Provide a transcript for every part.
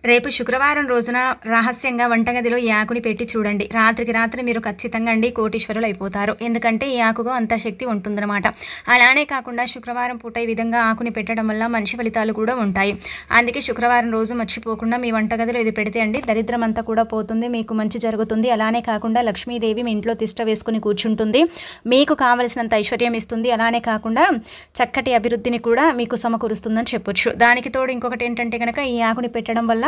రేపు శుక్రవారం రోజున రహస్యంగా వంటగదిలో ఈ ఆకుని పెట్టి చూడండి. రాత్రికి రాత్రి మీరు ఖచ్చితంగా కోటీశ్వరులు అయిపోతారు. ఎందుకంటే ఈ ఆకుకు అంత శక్తి ఉంటుందన్నమాట. అలానే కాకుండా శుక్రవారం పూట ఈ విధంగా ఆకుని పెట్టడం వల్ల మంచి ఫలితాలు కూడా ఉంటాయి. అందుకే శుక్రవారం రోజు మర్చిపోకుండా మీ వంటగదిలో ఇది పెడితే దరిద్రం అంతా కూడా పోతుంది, మీకు మంచి జరుగుతుంది. అలానే కాకుండా లక్ష్మీదేవి మీ ఇంట్లో తిష్ట వేసుకుని కూర్చుంటుంది, మీకు కావలసినంత ఐశ్వర్యం ఇస్తుంది. అలానే కాకుండా చక్కటి అభివృద్ధిని కూడా మీకు సమకూరుస్తుందని చెప్పొచ్చు. దానికి తోడు ఇంకొకటి ఏంటంటే కనుక ఈ ఆకుని పెట్టడం వల్ల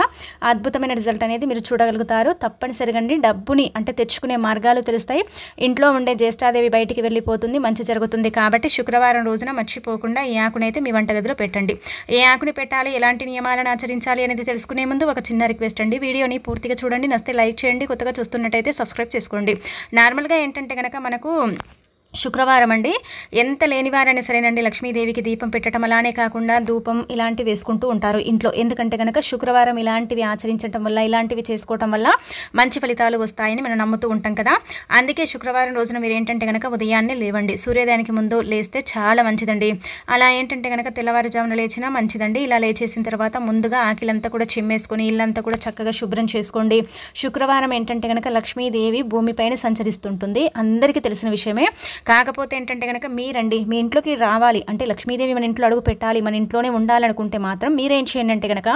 అద్భుతమైన రిజల్ట్ అనేది మీరు చూడగలుగుతారు. తప్పనిసరిగా డబ్బుని తెచ్చుకునే మార్గాలు తెలుస్తాయి. ఇంట్లో ఉండే జ్యేష్ఠాదేవి బయటికి వెళ్ళిపోతుంది, మంచి జరుగుతుంది. కాబట్టి శుక్రవారం రోజున మర్చిపోకుండా ఈ ఆకునైతే మీ వంటగదిలో పెట్టండి. ఏ ఆకుని పెట్టాలి, ఎలాంటి నియమాలను ఆచరించాలి అనేది తెలుసుకునే ముందు ఒక చిన్న రిక్వెస్ట్ అండి. వీడియోని పూర్తిగా చూడండి, నచ్చితే లైక్ చేయండి, కొత్తగా చూస్తున్నట్టయితే సబ్స్క్రైబ్ చేసుకోండి. నార్మల్గా ఏంటంటే కనుక మనకు శుక్రవారం ఎంత లేనివారైనా సరేనండి లక్ష్మీదేవికి దీపం పెట్టడం, అలానే కాకుండా ధూపం ఇలాంటివి వేసుకుంటూ ఉంటారు ఇంట్లో. ఎందుకంటే కనుక శుక్రవారం ఇలాంటివి ఆచరించడం వల్ల, ఇలాంటివి చేసుకోవటం వల్ల మంచి ఫలితాలు వస్తాయని మనం నమ్ముతూ ఉంటాం కదా. అందుకే శుక్రవారం రోజున మీరు ఏంటంటే కనుక ఉదయాన్నే లేవండి. సూర్యోదయానికి ముందు లేస్తే చాలా మంచిదండి. అలా ఏంటంటే కనుక తెల్లవారుజామున లేచినా మంచిదండి. ఇలా లేచేసిన తర్వాత ముందుగా ఆకిలంతా కూడా చిమ్మేసుకొని ఇల్లంతా కూడా చక్కగా శుభ్రం చేసుకోండి. శుక్రవారం ఏంటంటే కనుక లక్ష్మీదేవి భూమిపైన సంచరిస్తుంటుంది, అందరికీ తెలిసిన విషయమే. కాకపోతే ఏంటంటే కనుక మీరండి మీ ఇంట్లోకి రావాలి అంటే లక్ష్మీదేవి మన ఇంట్లో అడుగు పెట్టాలి, మన ఇంట్లోనే ఉండాలనుకుంటే మాత్రం మీరేం చేయండి అంటే కనుక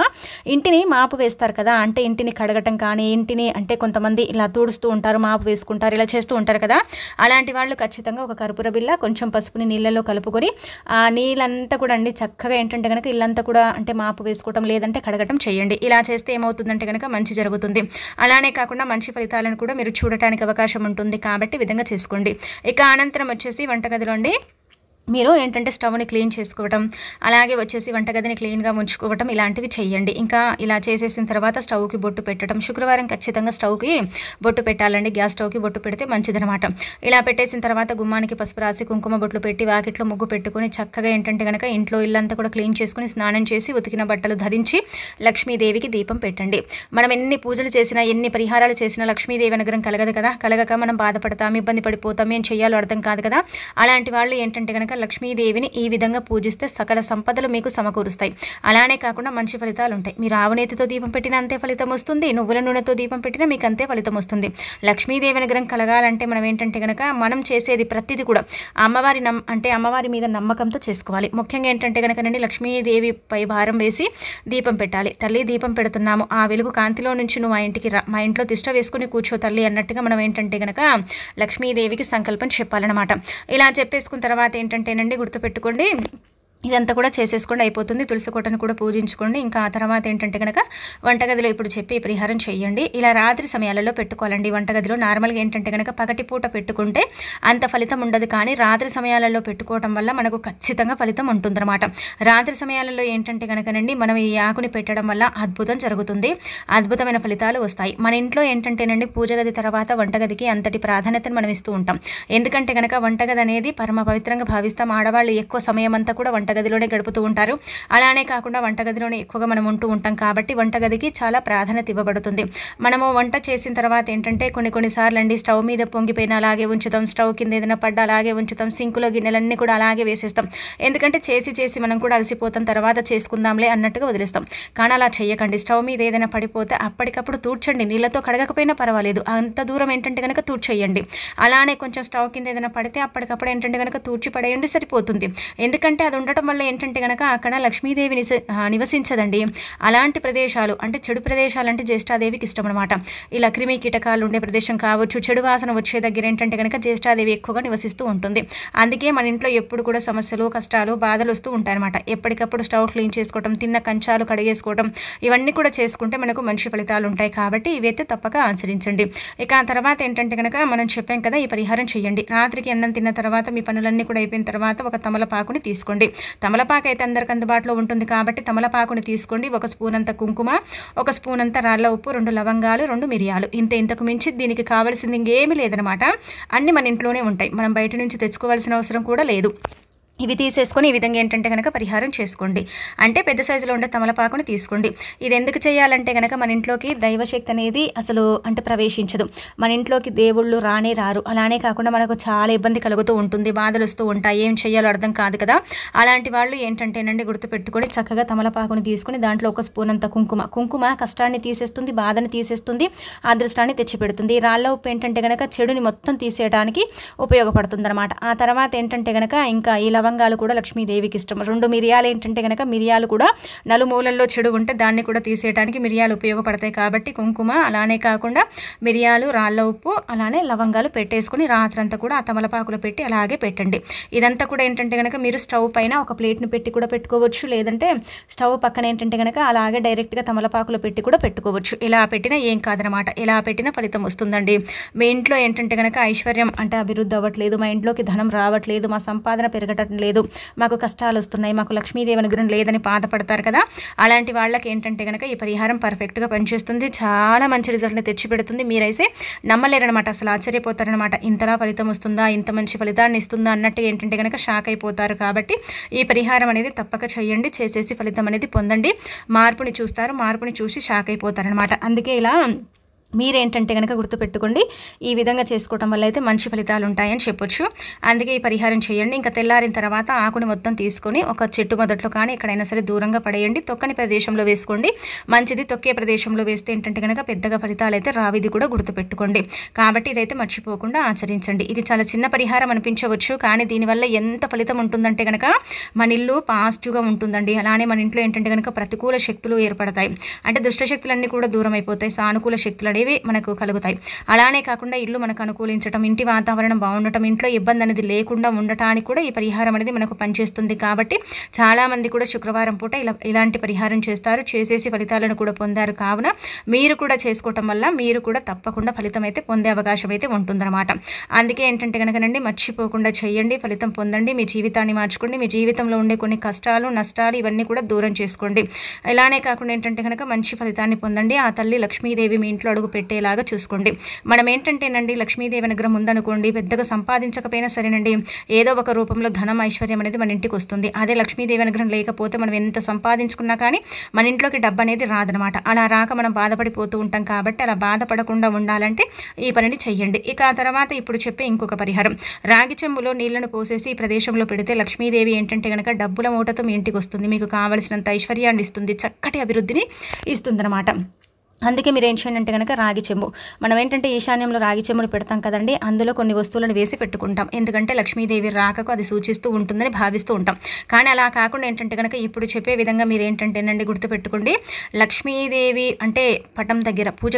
ఇంటిని మాపు వేస్తారు కదా, అంటే ఇంటిని కడగటం కానీ, ఇంటిని కొంతమంది ఇలా తుడుస్తూ ఉంటారు, మాపు వేసుకుంటారు, ఇలా చేస్తూ ఉంటారు కదా. అలాంటి వాళ్ళు ఖచ్చితంగా ఒక కర్పూర బిళ్ళ కొంచెం పసుపుని నీళ్ళలో కలుపుకొని ఆ నీళ్ళంతా కూడా చక్కగా ఏంటంటే కనుక ఇల్లంతా కూడా మాపు వేసుకోవటం లేదంటే కడగటం చేయండి. ఇలా చేస్తే ఏమవుతుందంటే కనుక మంచి జరుగుతుంది. అలానే కాకుండా మంచి ఫలితాలను కూడా మీరు చూడటానికి అవకాశం ఉంటుంది. కాబట్టి విధంగా చేసుకోండి. ఇక అనంతరం వచ్చేసి వంటగదిలో మీరు ఏంటంటే స్టవ్ని క్లీన్ చేసుకోవటం, అలాగే వచ్చేసి వంటగదిని క్లీన్గా ఉంచుకోవటం ఇలాంటివి చేయండి. ఇంకా ఇలా చేసేసిన తర్వాత స్టవ్కి బొట్టు పెట్టడం. శుక్రవారం ఖచ్చితంగా స్టవ్కి బొట్టు పెట్టాలండి. గ్యాస్ స్టవ్కి బొట్టు పెడితే మంచిదనమాట. ఇలా పెట్టేసిన తర్వాత గుమ్మానికి పసుపు రాసి కుంకుమ బొట్లు పెట్టి వాకిట్లో ముగ్గు పెట్టుకుని చక్కగా ఏంటంటే కనుక ఇంట్లో ఇల్లంతా కూడా క్లీన్ చేసుకుని స్నానం చేసి ఉతికిన బట్టలు ధరించి లక్ష్మీదేవికి దీపం పెట్టండి. మనం ఎన్ని పూజలు చేసినా, ఎన్ని పరిహారాలు చేసినా లక్ష్మీదేవి అనుగ్రహం కలగదు కదా. కలగక మనం బాధపడతాం, ఇబ్బంది పడిపోతాం, ఏం చేయాలో అర్థం కాదు కదా. అలాంటి వాళ్ళు ఏంటంటే కనుక లక్ష్మీదేవిని ఈ విధంగా పూజిస్తే సకల సంపదలు మీకు సమకూరుస్తాయి. అలానే కాకుండా మంచి ఫలితాలు ఉంటాయి. మీరు ఆవునేతితో దీపం పెట్టినా అంతే ఫలితం వస్తుంది, నువ్వుల నూనెతో దీపం పెట్టినా మీకు అంతే ఫలితం వస్తుంది. లక్ష్మీదేవి అనుగ్రహం కలగాలంటే మనం ఏంటంటే కనుక మనం చేసేది ప్రతిదీ కూడా అమ్మవారి మీద నమ్మకంతో చేసుకోవాలి. ముఖ్యంగా ఏంటంటే కనుక లక్ష్మీదేవి పై భారం వేసి దీపం పెట్టాలి. తల్లి దీపం పెడుతున్నాము, ఆ వెలుగు కాంతిలో నుంచి నువ్వు మా ఇంటికి రా, మా ఇంట్లో తిష్ట వేసుకుని కూర్చో తల్లి అన్నట్టుగా మనం ఏంటంటే కనుక లక్ష్మీదేవికి సంకల్పం చెప్పాలన్నమాట. ఇలా చెప్పేసుకున్న తర్వాత ఏంటంటేనండి గుర్తుపెట్టుకోండి, ఇదంతా కూడా చేసేసుకోండి, అయిపోతుంది. తులసి కోటను కూడా పూజించుకోండి. ఇంకా ఆ తర్వాత ఏంటంటే కనుక వంటగదిలో ఇప్పుడు చెప్పి పరిహారం చేయండి. ఇలా రాత్రి సమయాలలో పెట్టుకోవాలండి వంటగదిలో. నార్మల్గా ఏంటంటే కనుక పగటి పూట పెట్టుకుంటే అంత ఫలితం ఉండదు, కానీ రాత్రి సమయాలలో పెట్టుకోవడం వల్ల మనకు ఖచ్చితంగా ఫలితం ఉంటుందన్నమాట. రాత్రి సమయాలలో ఏంటంటే కనుకనండి మనం ఈ ఆకుని పెట్టడం వల్ల అద్భుతం జరుగుతుంది, అద్భుతమైన ఫలితాలు వస్తాయి. మన ఇంట్లో ఏంటంటేనండి పూజ గది తర్వాత వంటగదికి అంతటి ప్రాధాన్యతను మనం ఇస్తూ ఉంటాం. ఎందుకంటే కనుక వంటగది అనేది పరమ పవిత్రంగా భావిస్తాం. ఆడవాళ్ళు ఎక్కువ సమయం అంతా కూడా వంటగదిలోనే గడుపుతూ ఉంటారు. అలానే కాకుండా వంటగదిలోనే ఎక్కువగా మనం ఉంటూ ఉంటాం. కాబట్టి వంటగదికి చాలా ప్రాధాన్యత ఇవ్వబడుతుంది. మనము వంట చేసిన తర్వాత ఏంటంటే కొన్నిసార్లు స్టవ్ మీద పొంగిపోయిన అలాగే ఉంచుతాం, స్టవ్ కింద ఏదైనా పడ్డ అలాగే ఉంచుతాం, సింకులో గిన్నెలన్నీ కూడా అలాగే వేసేస్తాం. ఎందుకంటే చేసి మనం కూడా అలసిపోతాం, తర్వాత చేసుకుందాంలే అన్నట్టుగా వదిలేస్తాం. కానీ అలా చేయకండి. స్టవ్ మీద ఏదైనా పడిపోతే అప్పటికప్పుడు తూడ్చండి, నీళ్ళతో కడగకపోయినా పర్వాలేదు, అంత దూరం ఏంటంటే కనుక తూడ్చేయండి. అలానే కొంచెం స్టవ్ కింద ఏదైనా పడితే అప్పటికప్పుడు ఏంటంటే కనుక తూడ్చి పడేయండి, సరిపోతుంది. ఎందుకంటే అది ఉండటం వల్ల ఏంటంటే కనుక అక్కడ లక్ష్మీదేవి నివసించదండి. అలాంటి ప్రదేశాలు చెడు ప్రదేశాలు జ్యేష్ఠాదేవికి ఇష్టం అనమాట. ఇలా క్రిమి కీటకాలు ఉండే ప్రదేశం కావచ్చు, చెడు వాసన వచ్చే దగ్గర ఏంటంటే కనుక జ్యేష్ఠాదేవి ఎక్కువగా నివసిస్తూ ఉంటుంది. అందుకే మన ఇంట్లో ఎప్పుడు కూడా సమస్యలు, కష్టాలు, బాధలు వస్తూ ఉంటాయన్నమాట. ఎప్పటికప్పుడు స్టవ్ క్లీన్ చేసుకోవటం, తిన్న కంచాలు కడిగేసుకోవటం ఇవన్నీ కూడా చేసుకుంటే మనకు మంచి ఫలితాలు ఉంటాయి. కాబట్టి ఇవైతే తప్పక ఆచరించండి. ఇక ఆ తర్వాత ఏంటంటే కనుక మనం చెప్పాం కదా, ఈ పరిహారం చేయండి. రాత్రికి అన్నం తిన్న తర్వాత మీ పనులన్నీ కూడా అయిపోయిన తర్వాత ఒక తమలపాకుని తీసుకోండి. తమలపాకు అయితే అందరికి అందుబాటులో ఉంటుంది కాబట్టి తమలపాకుని తీసుకోండి. ఒక స్పూన్ అంత కుంకుమ, ఒక స్పూన్ అంత రాళ్ళ ఉప్పు, 2 లవంగాలు, 2 మిరియాలు, ఇంతకు మించి దీనికి కావాల్సింది ఇంకేమీ లేదనమాట. అన్నీ మన ఇంట్లోనే ఉంటాయి, మనం బయట నుంచి తెచ్చుకోవాల్సిన అవసరం కూడా లేదు. ఇవి తీసేసుకొని ఈ విధంగా ఏంటంటే కనుక పరిహారం చేసుకోండి. అంటే పెద్ద సైజులో ఉండే తమలపాకుని తీసుకోండి. ఇది ఎందుకు చేయాలంటే కనుక మన ఇంట్లోకి దైవశక్తి అనేది అసలు అంటే ప్రవేశించదు. మన ఇంట్లోకి దేవుళ్ళు రానే రారు. అలానే కాకుండా మనకు చాలా ఇబ్బంది కలుగుతూ ఉంటుంది, బాధలు వస్తూ ఉంటాయి, ఏం చేయాలో అర్థం కాదు కదా. అలాంటి వాళ్ళు ఏంటంటేనండి గుర్తుపెట్టుకొని చక్కగా తమలపాకుని తీసుకొని దాంట్లో ఒక స్పూన్ అంత కుంకుమ కష్టాన్ని తీసేస్తుంది, బాధని తీసేస్తుంది, అదృష్టాన్ని తెచ్చిపెడుతుంది. ఈ రాళ్ళ ఉప్పు ఏంటంటే కనుక చెడుని మొత్తం తీసేయడానికి ఉపయోగపడుతుంది అనమాట. ఆ తర్వాత ఏంటంటే కనుక ఇంకా ఈ లవంగాలు కూడా లక్ష్మీదేవికి ఇష్టం. 2 మిరియాలు ఏంటంటే కనుక మిరియాలు కూడా నలుమూలల్లో చెడు ఉంటే దాన్ని కూడా తీసేయడానికి మిరియాలు ఉపయోగపడతాయి కాబట్టి కుంకుమ, అలానే కాకుండా మిరియాలు, రాళ్ళ ఉప్పు, అలానే లవంగాలు పెట్టేసుకుని రాత్రంతా కూడా ఆ తమలపాకులు పెట్టి అలాగే పెట్టండి. ఇదంతా కూడా ఏంటంటే కనుక మీరు స్టవ్ పైన ఒక ప్లేట్ని పెట్టి కూడా పెట్టుకోవచ్చు, లేదంటే స్టవ్ పక్కన ఏంటంటే కనుక అలాగే డైరెక్ట్గా తమలపాకులు పెట్టి కూడా పెట్టుకోవచ్చు. ఇలా పెట్టినా ఏం కాదనమాట. ఇలా పెట్టినా ఫలితం వస్తుందండి. మీ ఇంట్లో ఏంటంటే కనుక ఐశ్వర్యం అంటే అభివృద్ధి అవ్వట్లేదు, మా ఇంట్లోకి ధనం రావట్లేదు, మా సంపాదన పెరగటం లేదు, మాకు కష్టాలు వస్తున్నాయి, మాకు లక్ష్మీదేవి అనుగ్రహం లేదని బాధపడతారు కదా. అలాంటి వాళ్ళకి ఏంటంటే కనుక ఈ పరిహారం పర్ఫెక్ట్గా పనిచేస్తుంది, చాలా మంచి రిజల్ట్ని తెచ్చిపెడుతుంది. మీరైతే నమ్మలేరనమాట, అసలు ఆశ్చర్యపోతారనమాట. ఇంతలా ఫలితం వస్తుందా, ఇంత మంచి ఫలితాన్ని ఇస్తుందా అన్నట్టు ఏంటంటే కనుక షాక్ అయిపోతారు. కాబట్టి ఈ పరిహారం అనేది తప్పక చేయండి, చేసేసి ఫలితం అనేది పొందండి. మార్పుని చూస్తారు, మార్పుని చూసి షాక్ అయిపోతారనమాట. అందుకే ఇలా మీరేంటంటే కనుక గుర్తుపెట్టుకోండి, ఈ విధంగా చేసుకోవటం వల్ల అయితే మంచి ఫలితాలు ఉంటాయని చెప్పొచ్చు. అందుకే ఈ పరిహారం చేయండి. ఇంకా తెల్లారిన తర్వాత ఆకుని మొత్తం తీసుకొని ఒక చెట్టు మొదట్లో కానీ ఎక్కడైనా సరే దూరంగా పడేయండి. తొక్కని ప్రదేశంలో వేసుకోండి, మంచిది. తొక్కే ప్రదేశంలో వేస్తే ఏంటంటే కనుక పెద్దగా ఫలితాలు అయితే రావిది కూడా గుర్తుపెట్టుకోండి. కాబట్టి ఇదైతే మర్చిపోకుండా ఆచరించండి. ఇది చాలా చిన్న పరిహారం అనిపించవచ్చు, కానీ దీనివల్ల ఎంత ఫలితం ఉంటుందంటే కనుక మన ఇల్లు పాజిటివ్గా ఉంటుందండి. అలానే మన ఇంట్లో ఏంటంటే కనుక ప్రతికూల శక్తులు ఏర్పడతాయి, అంటే దుష్ట శక్తులన్నీ కూడా దూరం అయిపోతాయి, సానుకూల శక్తులు మనకు కలుగుతాయి. అలానే కాకుండా ఇల్లు మనకు అనుకూలించడం, ఇంటి వాతావరణం బాగుండటం, ఇంట్లో ఇబ్బంది అనేది లేకుండా ఉండటానికి కూడా ఈ పరిహారం అనేది మనకు పనిచేస్తుంది. కాబట్టి చాలా మంది కూడా శుక్రవారం పూట ఇలాంటి పరిహారం చేస్తారు, చేసేసి ఫలితాలను కూడా పొందారు. కావున మీరు కూడా చేసుకోవటం వల్ల మీరు కూడా తప్పకుండా ఫలితం అయితే పొందే అవకాశం అయితే ఉంటుందన్నమాట. అందుకే ఏంటంటే కనుకనండి మర్చిపోకుండా చేయండి, ఫలితం పొందండి, మీ జీవితాన్ని మార్చుకోండి, మీ జీవితంలో ఉండే కొన్ని కష్టాలు, నష్టాలు ఇవన్నీ కూడా దూరం చేసుకోండి. ఇలానే కాకుండా ఏంటంటే కనుక మంచి ఫలితాన్ని పొందండి. ఆ తల్లి లక్ష్మీదేవి మీ ఇంట్లో అడుగు పెట్టేలాగా చూసుకోండి. మనం ఏంటంటేనండి లక్ష్మీదేవి అనుగ్రహం ఉందనుకోండి, పెద్దగా సంపాదించకపోయినా సరేనండి, ఏదో ఒక రూపంలో ధనం, ఐశ్వర్యం అనేది మన ఇంటికి వస్తుంది. అదే లక్ష్మీదేవి అనుగ్రహం లేకపోతే మనం ఎంత సంపాదించుకున్నా కానీ మన ఇంట్లోకి డబ్బు అనేది రాదనమాట. అలా రాక మనం బాధపడిపోతూ ఉంటాం. కాబట్టి అలా బాధపడకుండా ఉండాలంటే ఈ పనిని చెయ్యండి. ఇక ఆ తర్వాత ఇప్పుడు చెప్పే ఇంకొక పరిహారం, రాగి చెంబులో నీళ్లను పోసేసి ఈ ప్రదేశంలో పెడితే లక్ష్మీదేవి ఏంటంటే కనుక డబ్బుల మూటతో మీ ఇంటికి వస్తుంది, మీకు కావలసినంత ఐశ్వర్యాన్ని ఇస్తుంది, చక్కటి అభివృద్ధిని ఇస్తుందన్నమాట. అందుకే మీరు ఏం చేయండి అంటే కనుక రాగి చెంబు, మనం ఏంటంటే ఈశాన్యంలో రాగి చెంబుని పెడతాం కదండి, అందులో కొన్ని వస్తువులను వేసి పెట్టుకుంటాం. ఎందుకంటే లక్ష్మీదేవి రాకకు అది సూచిస్తూ ఉంటుందని భావిస్తూ ఉంటాం. కానీ అలా కాకుండా ఏంటంటే కనుక ఇప్పుడు చెప్పే విధంగా మీరు ఏంటంటేనండి గుర్తుపెట్టుకోండి, లక్ష్మీదేవి అంటే పటం దగ్గర పూజ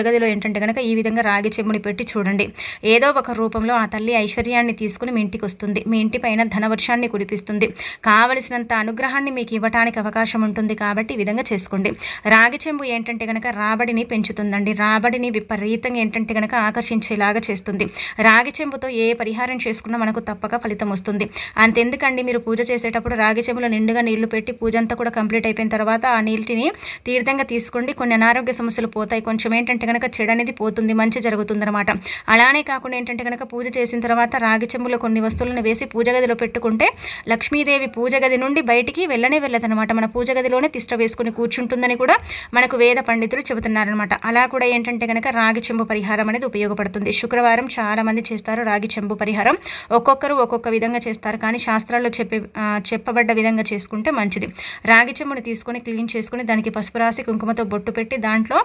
గదిలో ఏంటంటే కనుక ఈ విధంగా రాగి చెంబుని పెట్టి చూడండి. ఏదో ఒక రూపంలో ఆ తల్లి ఐశ్వర్యాన్ని తీసుకుని మీ ఇంటికి వస్తుంది, మీ ఇంటి పైన ధనవర్షాన్ని కురిపిస్తుంది, కావలసినంత అనుగ్రహాన్ని మీకు ఇవ్వడానికి అవకాశం ఉంటుంది. కాబట్టి ఈ విధంగా చేసుకోండి. రాగి చెంబు ఏంటంటే కనుక రాబడిని పెంచుతుందండి, రాబడిని విపరీతంగా ఏంటంటే కనుక ఆకర్షించేలాగా చేస్తుంది. రాగి చెంబుతో ఏ పరిహారం చేసుకున్నా మనకు తప్పక ఫలితం వస్తుంది. అంతెందుకండి, మీరు పూజ చేసేటప్పుడు రాగి చెంబులో నిండుగా నీళ్లు పెట్టి పూజ అంతా కూడా కంప్లీట్ అయిపోయిన తర్వాత ఆ నీటిని తీర్థంగా తీసుకోండి. కొన్ని అనారోగ్య సమస్యలు పోతాయి, కొంచెం ఏంటంటే కనుక చెడు అనేది పోతుంది, మంచి జరుగుతుంది అనమాట. అలానే కాకుండా ఏంటంటే కనుక పూజ చేసిన తర్వాత రాగి చెంబులో కొన్ని వస్తువులను వేసి పూజ గదిలో పెట్టుకుంటే లక్ష్మీదేవి పూజ గది నుండి బయటికి వెళ్ళదనమాట. మన పూజ గదిలోనే తిష్ట వేసుకుని కూర్చుంటుందని కూడా మనకు వేద పండితులు చెబుతున్నారనమాట. అలా కూడా ఏంటంటే కనుక రాగి చెంబు పరిహారం అనేది ఉపయోగపడుతుంది. శుక్రవారం చాలా మంది చేస్తారు రాగి చెంబు పరిహారం, ఒక్కొక్కరు ఒక్కొక్క విధంగా చేస్తారు, కానీ శాస్త్రాల్లో చెప్పబడ్డ విధంగా చేసుకుంటే మంచిది. రాగి చెంబుని తీసుకొని క్లీన్ చేసుకుని దానికి పసుపు రాసి కుంకుమతో బొట్టు పెట్టి దాంట్లో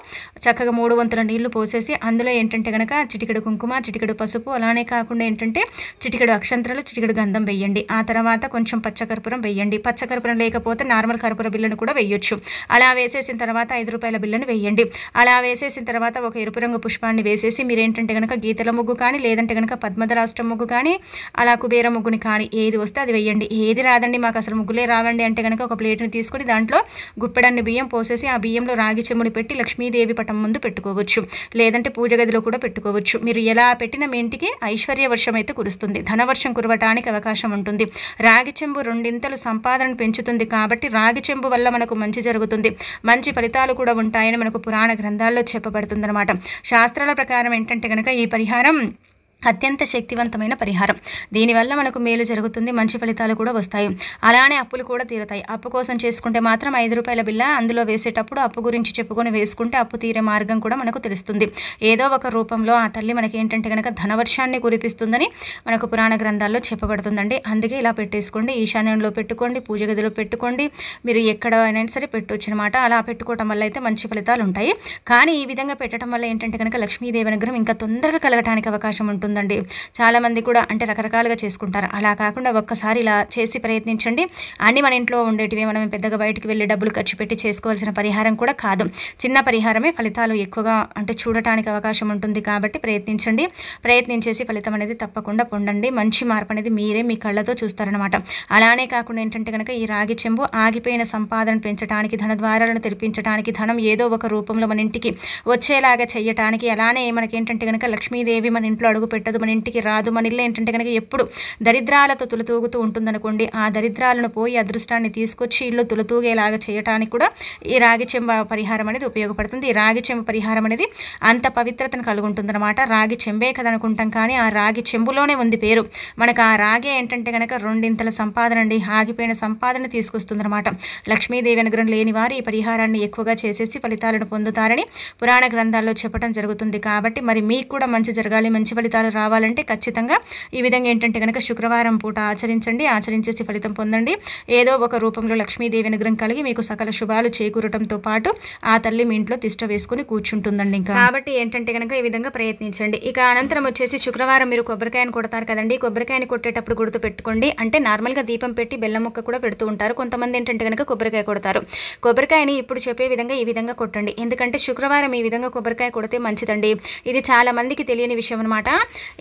చక్కగా 3 వంతుల నీళ్లు పోసేసి అందులో ఏంటంటే కనుక చిటికెడు కుంకుమ, చిటికెడు పసుపు, అలానే కాకుండా ఏంటంటే చిటికెడు అక్షంతరాలు, చిటికెడు గంధం వేయండి. ఆ తర్వాత కొంచెం పచ్చకర్పూరం వేయండి. పచ్చకర్పూరం లేకపోతే నార్మల్ కర్పూర బిళ్ళను కూడా వేయొచ్చు. అలా వేసేసిన తర్వాత 5 రూపాయల బిళ్ళను వేయండి. అలా వేసేసిన తర్వాత ఒక ఎరుపు రంగు పుష్పాన్ని వేసేసి మీరు ఏంటంటే కనుక గీతల ముగ్గు కానీ, లేదంటే కనుక పద్మదరాష్ట్రం ముగ్గు కానీ, అలా కుబేర ముగ్గుని కానీ ఏది వస్తే అది వేయండి. ఏది రాదండి, మాకు అసలు ముగ్గులే రావండి అంటే కనుక ఒక ప్లేట్ని తీసుకొని దాంట్లో గుప్పెడన్ని బియ్యం పోసేసి ఆ బియ్యంలో రాగి చెంబుని పెట్టి లక్ష్మీదేవి పటం ముందు పెట్టుకోవచ్చు, లేదంటే పూజ గదిలో కూడా పెట్టుకోవచ్చు. మీరు ఎలా పెట్టిన మీ ఇంటికి ఐశ్వర్య వర్షం అయితే కురుస్తుంది, ధనవర్షం కురవటానికి అవకాశం ఉంటుంది. రాగి చెంబు 2 సంపాదనను పెంచుతుంది. కాబట్టి రాగి చెంబు వల్ల మనకు మంచి జరుగుతుంది, మంచి ఫలితాలు కూడా ఉంటాయని మనకు పురాణ గ్రంథాల్లో చెప్పబడుతుందన్నమాట. శాస్త్రాల ప్రకారం ఏంటంటే కనుక ఈ పరిహారం అత్యంత శక్తివంతమైన పరిహారం. దీనివల్ల మనకు మేలు జరుగుతుంది. మంచి ఫలితాలు కూడా వస్తాయి. అలానే అప్పులు కూడా తీరుతాయి. అప్పు కోసం చేసుకుంటే మాత్రం ₹5 బిళ్ళ అందులో వేసేటప్పుడు అప్పు గురించి చెప్పుకొని వేసుకుంటే అప్పు తీరే మార్గం కూడా మనకు తెలుస్తుంది. ఏదో ఒక రూపంలో ఆ తల్లి మనకి ఏంటంటే గనక ధనవర్షాన్ని కురిపిస్తుందని మనకు పురాణ గ్రంథాల్లో చెప్పబడుతుందండి. అందుకే ఇలా పెట్టేసుకోండి. ఈశాన్యంలో పెట్టుకోండి, పూజ గదిలో పెట్టుకోండి, మీరు ఎక్కడ అయినా సరే పెట్టొచ్చు అనమాట. అలా పెట్టుకోవటం వల్ల అయితే మంచి ఫలితాలు ఉంటాయి. కానీ ఈ విధంగా పెట్టడం వల్ల ఏంటంటే కనుక లక్ష్మీదేవి అనుగ్రహం ఇంకా తొందరగా కలగటానికి అవకాశం ఉంటుంది. చాలామంది కూడా అంటే రకరకాలుగా చేసుకుంటారు. అలా కాకుండా ఒక్కసారి ఇలా చేసి ప్రయత్నించండి. అన్ని మన ఇంట్లో ఉండేటివి, మనం పెద్దగా బయటికి వెళ్ళి డబ్బులు ఖర్చు పెట్టి చేసుకోవాల్సిన పరిహారం కూడా కాదు. చిన్న పరిహారమే ఫలితాలు ఎక్కువగా అంటే చూడటానికి అవకాశం ఉంటుంది. కాబట్టి ప్రయత్నించండి. ప్రయత్నించేసి ఫలితం అనేది తప్పకుండా పొందండి. మంచి మార్పు అనేది మీరే మీ కళ్ళతో చూస్తారనమాట. అలానే కాకుండా ఏంటంటే కనుక ఈ రాగి చెంబు ఆగిపోయిన సంపాదన పెంచడానికి, ధన ద్వారాలను తెరిపించడానికి, ధనం ఏదో ఒక రూపంలో మన ఇంటికి వచ్చేలాగా చేయటానికి, అలానే మనకి ఏంటంటే కనుక లక్ష్మీదేవి మన ఇంట్లో అడుగు పెట్టదు, మన ఇంటికి రాదు, మన ఇల్లు ఏంటంటే కనుక ఎప్పుడు దరిద్రాలతో తులతూగుతూ ఉంటుందనుకోండి, ఆ దరిద్రాలను పోయి అదృష్టాన్ని తీసుకొచ్చి ఇల్లు తులతూగేలాగా చేయటానికి కూడా ఈ రాగి చెంబు పరిహారం అనేది ఉపయోగపడుతుంది. ఈ రాగి చెంబు పరిహారం అనేది అంత పవిత్రతను కలుగుంటుందన్నమాట. రాగి చెంబే కదా అనుకుంటాం, కానీ ఆ రాగి చెంబులోనే ఉంది పేరు. మనకు ఆ రాగే ఏంటంటే కనుక రెండింతల సంపాదన అండి, ఆగిపోయిన సంపాదన తీసుకొస్తుందన్నమాట. లక్ష్మీదేవి అనుగ్రహం లేని వారు ఈ పరిహారాన్ని ఎక్కువగా చేసేసి ఫలితాలను పొందుతారని పురాణ గ్రంథాల్లో చెప్పడం జరుగుతుంది. కాబట్టి మరి మీకు కూడా మంచి జరగాలి, మంచి ఫలితాలు రావాలంటే ఖచ్చితంగా ఈ విధంగా ఏంటంటే కనుక శుక్రవారం పూట ఆచరించండి. ఆచరించేసి ఫలితం పొందండి. ఏదో ఒక రూపంలో లక్ష్మీదేవి అనుగ్రహం కలిగి మీకు సకల శుభాలు చేకూరటంతో పాటు ఆ తల్లి మీ ఇంట్లో తిష్ట వేసుకుని కూర్చుంటుందండి. ఇంకా కాబట్టి ఏంటంటే కనుక ఈ విధంగా ప్రయత్నించండి. ఇక అనంతరం వచ్చేసి శుక్రవారం మీరు కొబ్బరికాయను కొడతారు కదండి. కొబ్బరికాయని కొట్టేటప్పుడు గుర్తు పెట్టుకోండి. అంటే నార్మల్గా దీపం పెట్టి బెల్లం ముక్క కూడా పెడుతూ ఉంటారు. కొంతమంది ఏంటంటే కనుక కొబ్బరికాయ కొడతారు. కొబ్బరికాయని ఇప్పుడు చెప్పే విధంగా ఈ విధంగా కొట్టండి. ఎందుకంటే శుక్రవారం ఈ విధంగా కొబ్బరికాయ కొడితే మంచిదండి. ఇది చాలా మందికి తెలియని విషయం అనమాట.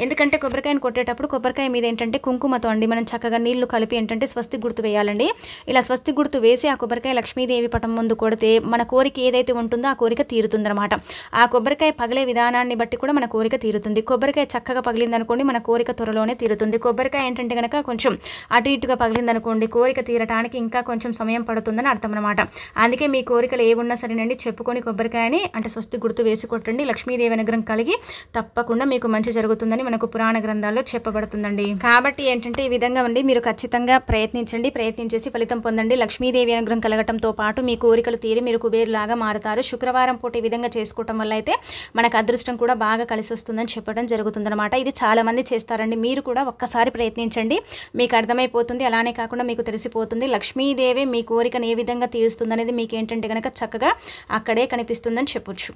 ఎందుకంటే కొబ్బరికాయను కొట్టేటప్పుడు కొబ్బరికాయ మీద ఏంటంటే కుంకుమతో అండి మనం చక్కగా నీళ్లు కలిపి ఏంటంటే స్వస్తి గుర్తు వేయాలండి. ఇలా స్వస్తి గుర్తు వేసి ఆ కొబ్బరికాయ లక్ష్మీదేవి పటం ముందు కొడితే మన కోరిక ఏదైతే ఉంటుందో ఆ కోరిక తీరుతుందన్నమాట. ఆ కొబ్బరికాయ పగిలే విధానాన్ని బట్టి కూడా మన కోరిక తీరుతుంది. కొబ్బరికాయ చక్కగా పగిలిందనుకోండి మన కోరిక త్వరలోనే తీరుతుంది. కొబ్బరికాయ ఏంటంటే కనుక కొంచెం అటు ఇటుగా పగిలిందనుకోండి కోరిక తీరటానికి ఇంకా కొంచెం సమయం పడుతుందని అర్థం అనమాట. అందుకే మీ కోరికలు ఏమున్నా సరేనండి చెప్పుకొని కొబ్బరికాయని అంటే స్వస్తి గుర్తు వేసి కొట్టండి. లక్ష్మీదేవి అనుగ్రహం కలిగి తప్పకుండా మీకు మంచి జరుగుతుందని మనకు పురాణ గ్రంథాల్లో చెప్పబడుతుందండి. కాబట్టి ఏంటంటే ఈ విధంగా ఉండి మీరు ఖచ్చితంగా ప్రయత్నించండి. ప్రయత్నించేసి ఫలితం పొందండి. లక్ష్మీదేవి అనుగ్రహం కలగటంతో పాటు మీ కోరికలు తీరి మీరు కుబేరులాగా మారుతారు. శుక్రవారం పూట ఈ విధంగా చేసుకోవటం వల్ల అయితే మనకు అదృష్టం కూడా బాగా కలిసి వస్తుందని చెప్పడం జరుగుతుందన్నమాట. ఇది చాలా మంది చేస్తారండి. మీరు కూడా ఒక్కసారి ప్రయత్నించండి, మీకు అర్థమైపోతుంది. అలానే కాకుండా మీకు తెలిసిపోతుంది లక్ష్మీదేవి మీ కోరికను ఏ విధంగా తీరుస్తుంది అనేది మీకు ఏంటంటే కనుక చక్కగా అక్కడే కనిపిస్తుందని చెప్పొచ్చు.